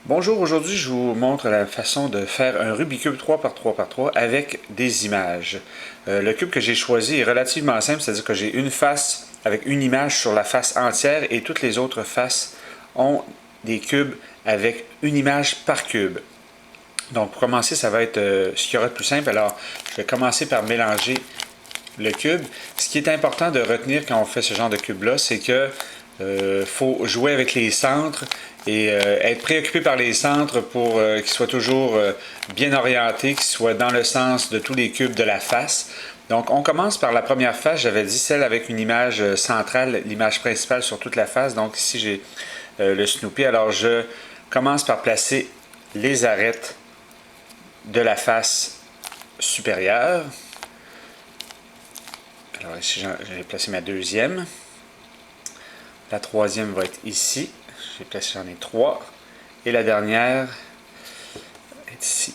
Bonjour, aujourd'hui je vous montre la façon de faire un Rubik's Cube 3x3x3 avec des images. Le cube que j'ai choisi est relativement simple, c'est-à-dire que j'ai une face avec une image sur la face entière et toutes les autres faces ont des cubes avec une image par cube. Donc pour commencer, ça va être ce qu'il y aura de plus simple. Alors je vais commencer par mélanger le cube. Ce qui est important de retenir quand on fait ce genre de cube-là, c'est que faut jouer avec les centres et être préoccupé par les centres pour qu'ils soient toujours bien orientés, qu'ils soient dans le sens de tous les cubes de la face. Donc on commence par la première face, j'avais dit celle avec une image centrale, l'image principale sur toute la face. Donc ici j'ai le Snoopy. Alors je commence par placer les arêtes de la face supérieure. Alors ici j'ai placé ma deuxième. La troisième va être ici. J'ai placé, j'en ai trois. Et la dernière est ici.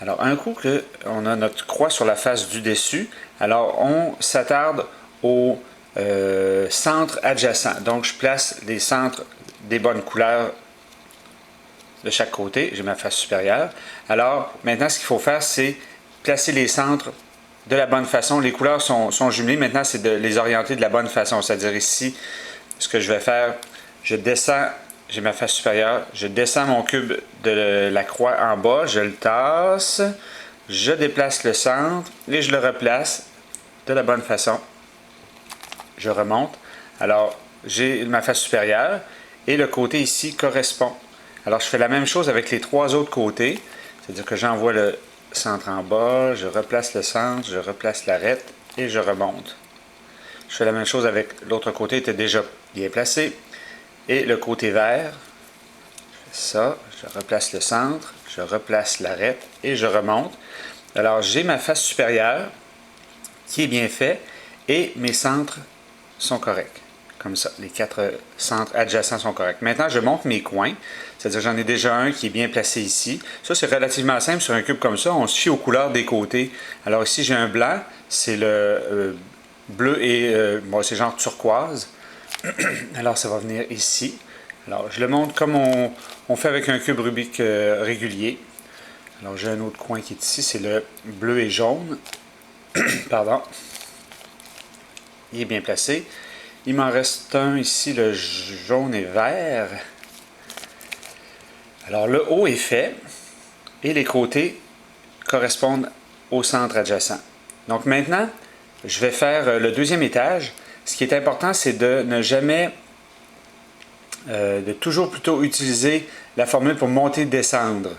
Alors, un coup qu'on a notre croix sur la face du dessus, alors on s'attarde au centre adjacent. Donc, je place les centres des bonnes couleurs de chaque côté. J'ai ma face supérieure. Alors, maintenant, ce qu'il faut faire, c'est placer les centres de la bonne façon. Les couleurs sont jumelées. Maintenant, c'est de les orienter de la bonne façon. C'est-à-dire ici, ce que je vais faire, je descends, j'ai ma face supérieure, je descends mon cube de la croix en bas, je le tasse, je déplace le centre et je le replace de la bonne façon. Je remonte. Alors, j'ai ma face supérieure et le côté ici correspond. Alors, je fais la même chose avec les trois autres côtés. C'est-à-dire que j'envoie le centre en bas, je replace le centre, je replace l'arête et je remonte. Je fais la même chose avec l'autre côté, était déjà bien placé. Et le côté vert, je fais ça, je replace le centre, je replace l'arête et je remonte. Alors j'ai ma face supérieure qui est bien faite et mes centres sont corrects. Comme ça, les quatre centres adjacents sont corrects. Maintenant, je monte mes coins, c'est-à-dire j'en ai déjà un qui est bien placé ici. Ça, c'est relativement simple sur un cube comme ça. On se fie aux couleurs des côtés. Alors ici, j'ai un blanc, c'est le bleu et bon, c'est genre turquoise. Alors, ça va venir ici. Alors, je le montre comme on fait avec un cube Rubik régulier. Alors, j'ai un autre coin qui est ici, c'est le bleu et jaune. Pardon. Il est bien placé. Il m'en reste un ici, le jaune et vert. Alors, le haut est fait et les côtés correspondent au centre adjacent. Donc, maintenant, je vais faire le deuxième étage. Ce qui est important, c'est de ne jamais, de toujours plutôt utiliser la formule pour monter et descendre.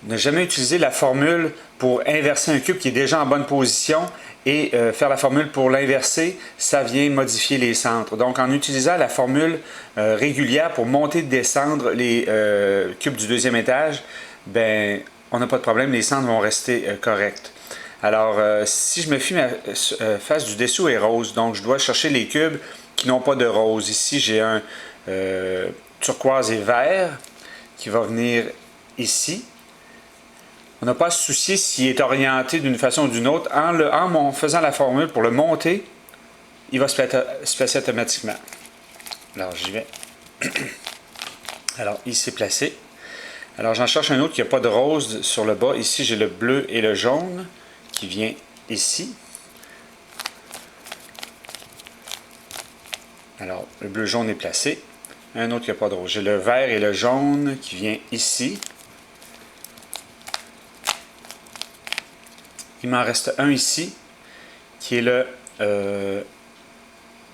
Ne jamais utiliser la formule pour inverser un cube qui est déjà en bonne position et faire la formule pour l'inverser, ça vient modifier les centres. Donc, en utilisant la formule régulière pour monter et descendre les cubes du deuxième étage, ben, on n'a pas de problème, les centres vont rester corrects. Alors, si je me fie, ma face du dessous est rose, donc je dois chercher les cubes qui n'ont pas de rose. Ici, j'ai un turquoise et vert qui va venir ici. On n'a pas à se soucier s'il est orienté d'une façon ou d'une autre. En faisant la formule pour le monter, il va se placer automatiquement. Alors, j'y vais. Alors, il s'est placé. Alors, j'en cherche un autre qui n'a pas de rose sur le bas. Ici, j'ai le bleu et le jaune qui vient ici. Alors, le bleu-jaune est placé. Un autre qui n'a pas de rose. J'ai le vert et le jaune qui vient ici. Il m'en reste un ici, qui est le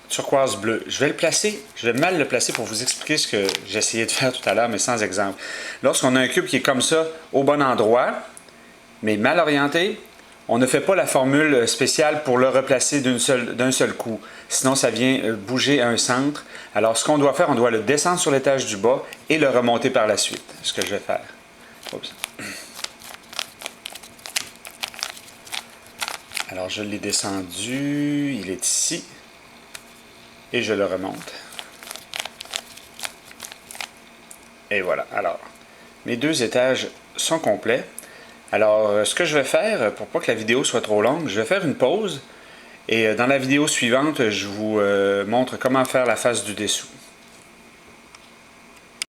turquoise bleu. Je vais le placer, je vais mal le placer pour vous expliquer ce que j'essayais de faire tout à l'heure, mais sans exemple. Lorsqu'on a un cube qui est comme ça, au bon endroit, mais mal orienté, on ne fait pas la formule spéciale pour le replacer d'un seul coup. Sinon, ça vient bouger à un centre. Alors, ce qu'on doit faire, on doit le descendre sur l'étage du bas et le remonter par la suite. Ce que je vais faire. Oups. Alors, je l'ai descendu. Il est ici. Et je le remonte. Et voilà. Alors, mes deux étages sont complets. Alors, ce que je vais faire, pour pas que la vidéo soit trop longue, je vais faire une pause. Et dans la vidéo suivante, je vous montre comment faire la face du dessous.